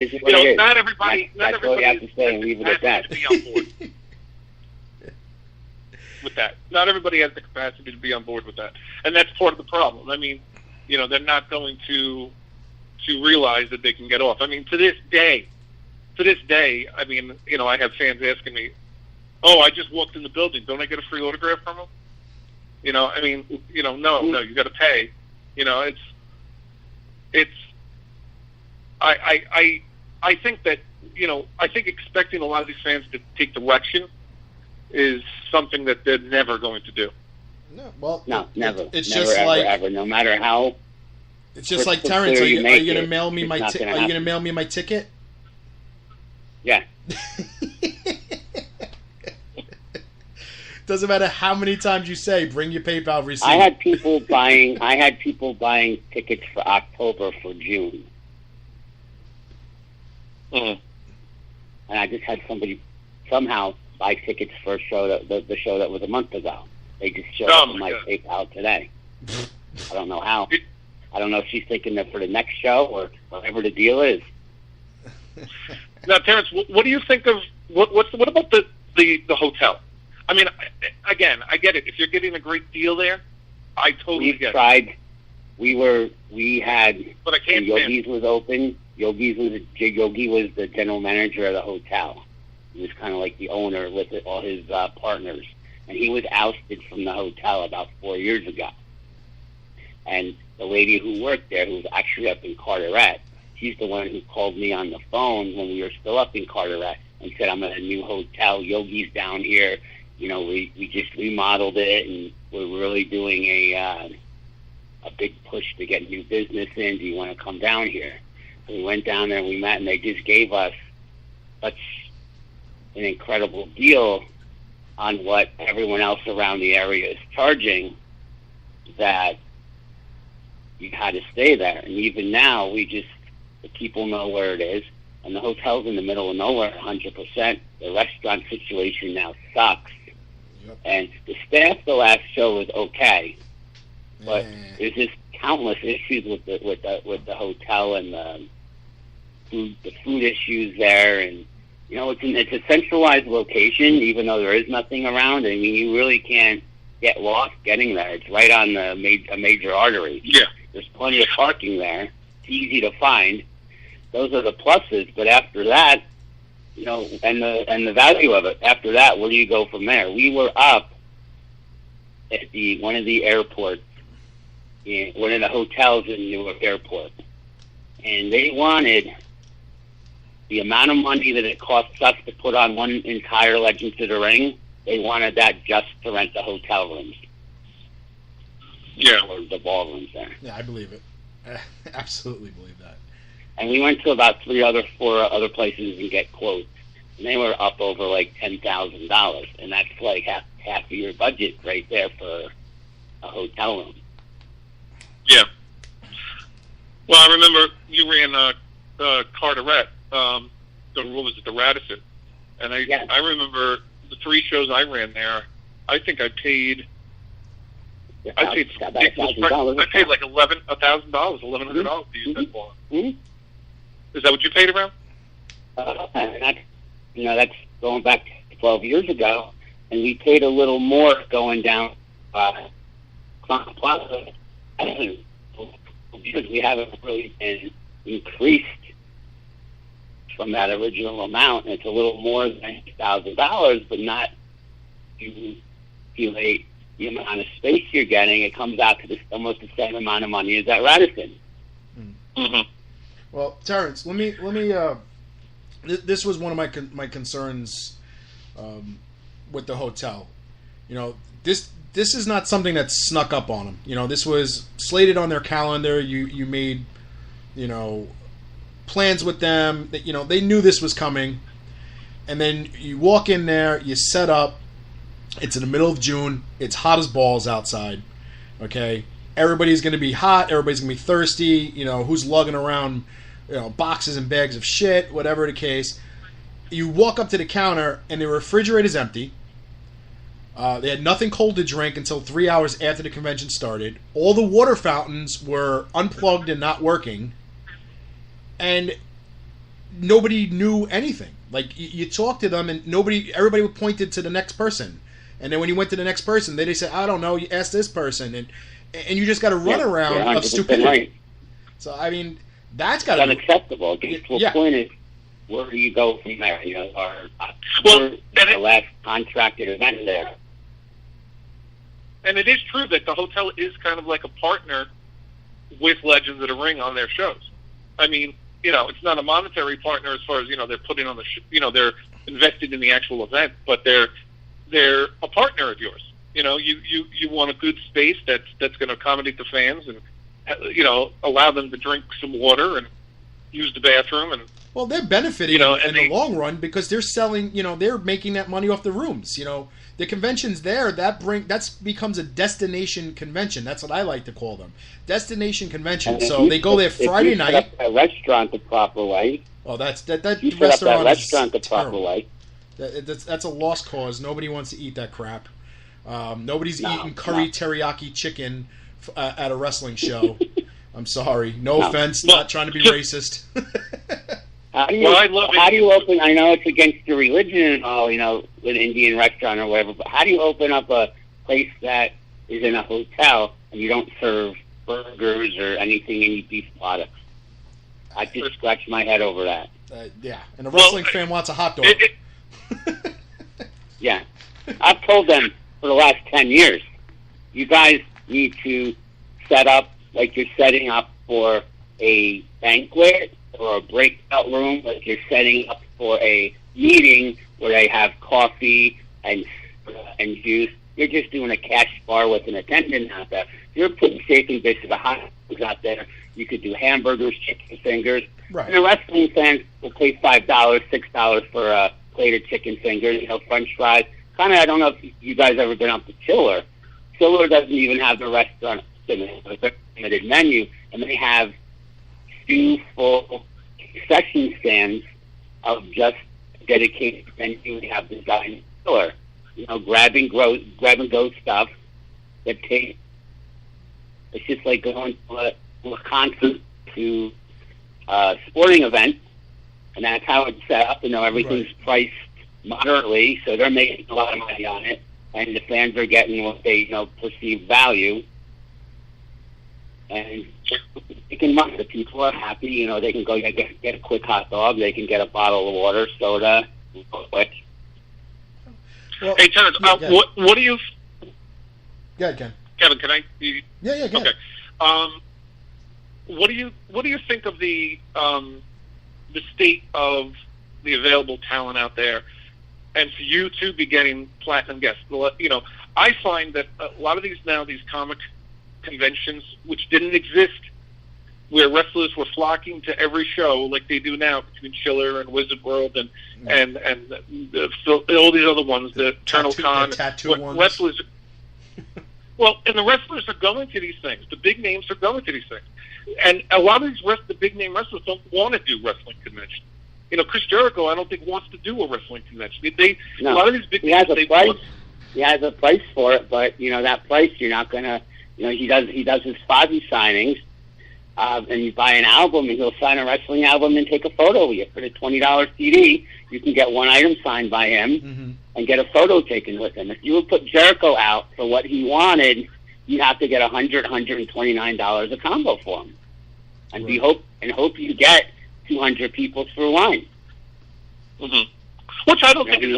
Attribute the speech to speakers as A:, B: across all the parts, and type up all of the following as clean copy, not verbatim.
A: This is what it is.
B: Not everybody.
A: That's all you have to say and leave it at that.
B: To be on board with that. Not everybody has the capacity to be on board with that, and that's part of the problem. I mean, they're not going to realize that they can get off. I mean, to this day, I mean, I have fans asking me, "Oh, I just walked in the building. Don't I get a free autograph from them?" I mean, no, you got to pay. I think that, I think expecting a lot of these fans to take direction is something that they're never going to do.
A: No, never.
C: It's
A: never,
C: just
A: ever,
C: like
A: ever, no matter how.
C: It's just like Terrence. Are you going to mail me my? Are you going to mail me my ticket?
A: Yeah.
C: Doesn't matter how many times you say, bring your PayPal receipt.
A: I had people buying tickets for October for June.
B: Mm-hmm.
A: And I just had somebody somehow buy tickets for a show the show that was a month ago. They just showed up on my PayPal today. I don't know how. I don't know if she's thinking that for the next show or whatever the deal is.
B: Now, Terrence, what do you think of what about the hotel? I mean, again, I get it. If you're getting a great deal there, I totally get it.
A: We've tried. We had.
B: But I can't.
A: Yogi's was open. Yogi was the general manager of the hotel. He was kind of like the owner with all his partners, and he was ousted from the hotel about 4 years ago. And the lady who worked there, who was actually up in Carteret, she's the one who called me on the phone when we were still up in Carteret and said, "I'm at a new hotel. Yogi's down here. We just remodeled it, and we're really doing a big push to get new business in. Do you want to come down here?" So we went down there and we met, and they just gave us such an incredible deal on what everyone else around the area is charging that you had to stay there. And even now, the people know where it is, and the hotel's in the middle of nowhere 100%. The restaurant situation now sucks. Yep. And the staff the last show was okay, but there's just countless issues with the hotel and the food issues there, and it's a centralized location, even though there is nothing around. I mean, you really can't get lost getting there. It's right on a major artery.
B: Yeah,
A: there's plenty of parking there. It's easy to find. Those are the pluses, but after that, and the value of it. After that, where do you go from there? We were up at one of the airports, one of the hotels in Newark Airport, and they wanted the amount of money that it costs us to put on one entire Legends of the Ring. They wanted that just to rent the hotel rooms.
B: Yeah,
A: or the ballrooms there.
C: Yeah, I believe it. I absolutely believe that.
A: And we went to about 4 other places and get quotes, and they were up over like $10,000, and that's like half of your budget right there for a hotel room.
B: Yeah. Well, I remember you ran Carteret. What was it, the Radisson? And I remember the 3 shows I ran there. I think I paid. I paid like $1,100 to use that ball.
A: Mm-hmm.
B: Is that what you paid around?
A: That's going back 12 years ago, and we paid a little more going down Plaza because we haven't really been increased from that original amount. And it's a little more than $1,000, but not you accumulate the amount of space you're getting. It comes out to almost the same amount of money as that Radisson.
B: Mm-hmm.
C: Well, Terrence, let me. This was one of my concerns with the hotel. This is not something that snuck up on them. This was slated on their calendar. You made, plans with them. That they knew this was coming, and then you walk in there, you set up. It's in the middle of June. It's hot as balls outside. Okay, everybody's going to be hot. Everybody's going to be thirsty. Who's lugging around, boxes and bags of shit, whatever the case. You walk up to the counter, and the refrigerator's empty. They had nothing cold to drink until 3 hours after the convention started. All the water fountains were unplugged and not working. And nobody knew anything. Like you talk to them and everybody pointed to the next person, and then when you went to the next person, they say, I don't know. You ask this person, and you just got to run around of stupidity. Right. So I mean, that's got to be
A: unacceptable. It gets to a point is where do you go from there? You know, the last contracted event there.
B: And it is true that the hotel is kind of like a partner with Legends of the Ring on their shows. I mean, you know, it's not a monetary partner as far as, you know, they're putting on they're invested in the actual event, but they're a partner of yours. You know, you want a good space that's going to accommodate the fans and, you know, allow them to drink some water and use the bathroom. And
C: well, they're benefiting in the long run because they're selling, you know, they're making that money off the rooms. You know, the conventions there, that becomes a destination convention. That's what I like to call them. Destination convention. So they go there Friday night.
A: Set up a restaurant the proper way.
C: Oh, that
A: you
C: restaurant
A: set up that restaurant the proper way.
C: That's a lost cause. Nobody wants to eat that crap. Nobody's eating curry teriyaki chicken at a wrestling show. I'm sorry. No offense. Not trying to be racist.
A: How do you open? I know it's against your religion and all, you know, with an Indian restaurant or whatever. But how do you open up a place that is in a hotel and you don't serve burgers or any beef products? I just scratch my head over that.
C: Yeah, and a wrestling fan wants a hot dog.
A: Yeah, I've told them for the last 10 years, you guys need to set up like you're setting up for a banquet or a breakout room, like you're setting up for a meeting where they have coffee and juice. You're just doing a cash bar with an attendant out there. You're putting shaping bits of the hot dogs out there. You could do hamburgers, chicken fingers.
C: Right.
A: And the wrestling fans will pay $5, $6 for a plate of chicken fingers, you know, French fries. Kind of, I don't know if you guys ever been up to Chiller. Chiller doesn't even have the restaurant limited menu, and they have 2 full concession stands of just dedicated menu. We have designed Chiller, you know, grab and go stuff that takes. It's just like going to a concert, to a sporting event, and that's how it's set up. You know, everything's priced moderately, so they're making a lot of money on it, and the fans are getting what they, you know, perceive value. And making money. The people are happy. You know, they can go get a quick hot dog. They can get a bottle of water, soda, quick.
B: Well, hey, Terrence, what do you?
C: Yeah, Ken.
B: Kevin, can I?
C: Yeah, go
B: okay. What do you think of the state of the available talent out there, and for you to be getting platinum guests? You know, I find that a lot of these comic conventions, which didn't exist, where wrestlers were flocking to every show like they do now between Chiller and Wizard World and all these other ones, the Eternal Con, wrestlers. Well, and the wrestlers are going to these things. The big names are going to these things, and a lot of the big name wrestlers don't want to do wrestling conventions. You know, Chris Jericho, I don't think wants to do a wrestling convention. A lot of these big names,
A: he has a price for it, but you know that price you're not gonna. You know, he does his Fozzy signings, and you buy an album, and he'll sign a wrestling album and take a photo with you. For the $20 CD, you can get one item signed by him and get a photo taken with him. If you would put Jericho out for what he wanted, you'd have to get $129 a combo for him, and hope you get 200 people through line.
B: Which I don't think is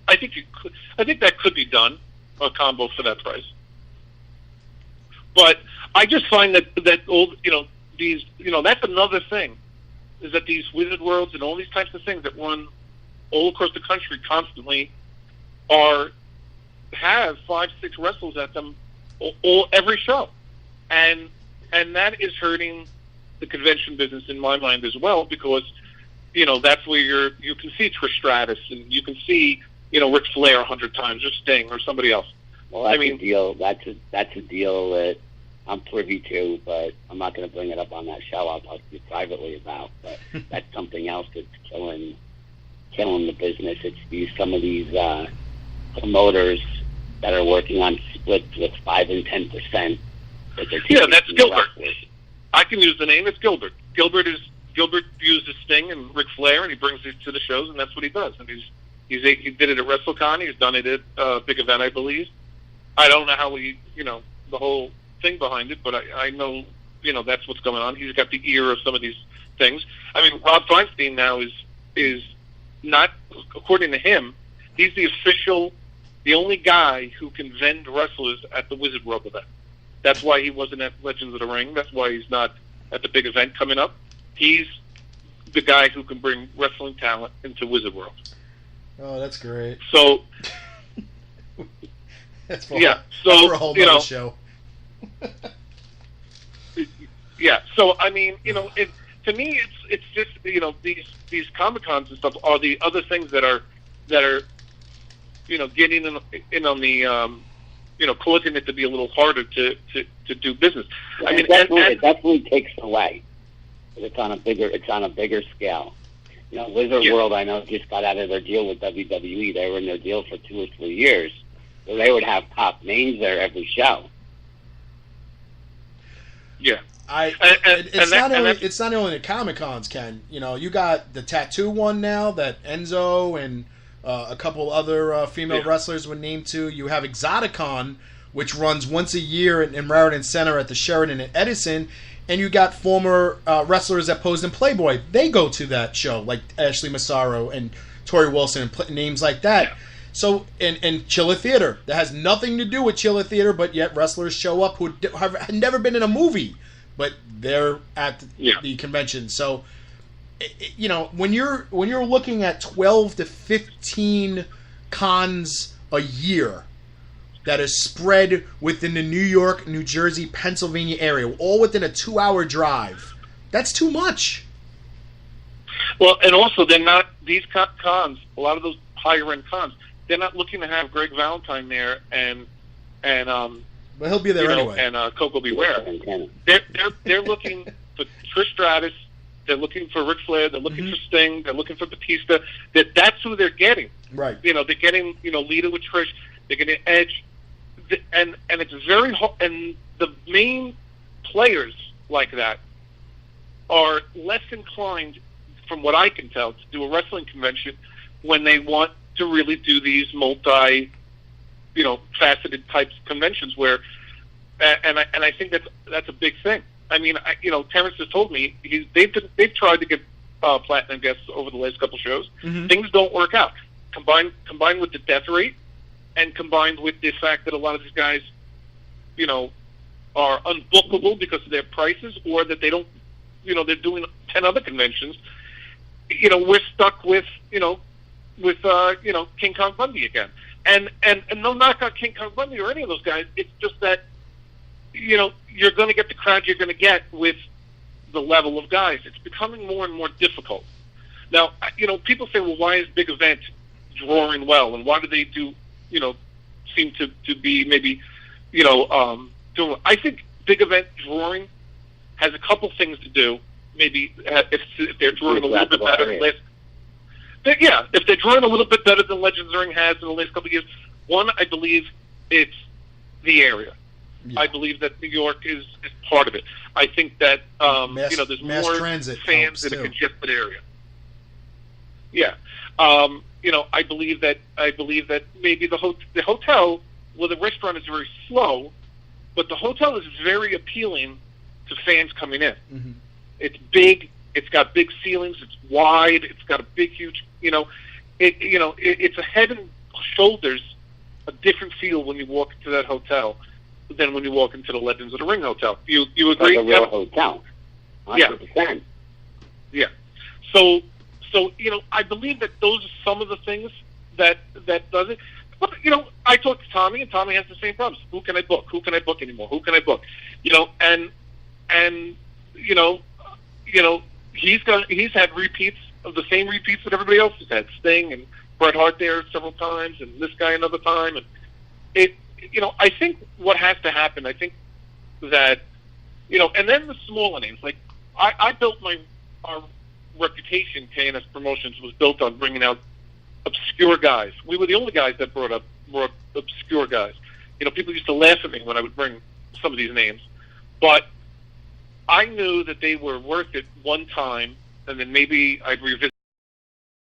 B: I think that could be done, a combo for that price. But I just find that all, you know, these, you know, that's another thing, is that these Wizard Worlds and all these types of things that run all across the country constantly have 5-6 wrestlers at them every show, and that is hurting the convention business in my mind as well, because, you know, that's where you can see Trish Stratus and you can see, you know, Ric Flair 100 times or Sting or somebody else.
A: Well, that's a deal. That's a deal that I'm privy to, but I'm not going to bring it up on that show. I'll talk to you privately about. But that's something else that's killing the business. It's some of these promoters that are working on splits with 5 and 10%.
B: Yeah, that's Gilbert. I can use the name. It's Gilbert. Gilbert is Gilbert uses Sting and Ric Flair, and he brings it to the shows, and that's what he does. And he did it at WrestleCon. He's done it at Big Event, I believe. I don't know how the whole thing behind it, but I know, that's what's going on. He's got the ear of some of these things. I mean, Rob Feinstein now is not, according to him, he's the only guy who can vend wrestlers at the Wizard World event. That's why he wasn't at Legends of the Ring. That's why he's not at the big event coming up. He's the guy who can bring wrestling talent into Wizard World.
C: Oh, that's great.
B: So,
C: that's for a whole other show.
B: Yeah. So I mean, to me, it's just these Comic-Cons and stuff are the other things that are getting in on the causing it to be a little harder to do business.
A: Yeah,
B: I mean,
A: it definitely takes away. It's on a bigger scale. Wizard World, I know, just got out of their deal with WWE. They were in their deal for 2 or 3 years, so they would have top names there every show.
B: Yeah,
C: it's not only the Comic-Cons, Ken. You got the tattoo one now that Enzo and a couple other female wrestlers were named to. You have Exoticon, which runs once a year in Raritan Center at the Sheraton in Edison. And you got former wrestlers that posed in Playboy. They go to that show, like Ashley Massaro and Tori Wilson and names like that. Yeah. So, and Chiller Theater. That has nothing to do with Chiller Theater, but yet wrestlers show up who have never been in a movie, but they're at the convention. So, when you're looking at 12 to 15 cons a year that is spread within the New York, New Jersey, Pennsylvania area, all within a 2-hour drive, that's too much.
B: Well, and also they're not, these cons, a lot of those higher end cons, they're not looking to have Greg Valentine there and
C: but he'll be there anyway.
B: And Coco Beware. They're looking for Trish Stratus. They're looking for Ric Flair. They're looking for Sting. They're looking for Batista. That's who they're getting.
C: Right.
B: They're getting Lita with Trish. They're getting Edge, and it's very hard. And the main players like that are less inclined, from what I can tell, to do a wrestling convention when they want to really do these faceted types of conventions where, and I think that's a big thing. I mean, Terrence has told me they've tried to get platinum guests over the last couple shows. Mm-hmm. Things don't work out. Combined with the death rate, and combined with the fact that a lot of these guys, are unbookable because of their prices, or that they don't, they're doing 10 other conventions. We're stuck with King Kong Bundy again. And no knock on King Kong Bundy or any of those guys. It's just that, you're going to get the crowd you're going to get with the level of guys. It's becoming more and more difficult. Now, people say, well, why is Big Event drawing well? And why do they do, seem to be maybe, doing, I think Big Event drawing has a couple things to do. Maybe if they're drawing a little bit better than last. If they're drawing a little bit better than Legends of the Ring has in the last couple of years. One, I believe it's the area. Yeah. I believe that New York is part of it. I think that there's more fans in a congested area. Yeah, I believe that maybe the hotel, well, the restaurant is very slow, but the hotel is very appealing to fans coming in. Mm-hmm. It's big. It's got big ceilings. It's wide. It's got a big, huge. It's a head and shoulders a different feel when you walk into that hotel than when you walk into the Legends of the Ring hotel. You agree?
A: Like a real hotel. 100%.
B: Yeah. So I believe that those are some of the things that does it. But I talked to Tommy, and Tommy has the same problems. Who can I book? Who can I book anymore? Who can I book? He's had repeats of the same repeats that everybody else has had. Sting and Bret Hart there several times, and this guy another time, and I think what has to happen, I think that, and then the smaller names, like I built our reputation, KNS Promotions, was built on bringing out obscure guys. We were the only guys that brought obscure guys. People used to laugh at me when I would bring some of these names, but I knew that they were worth it one time and then maybe I'd revisit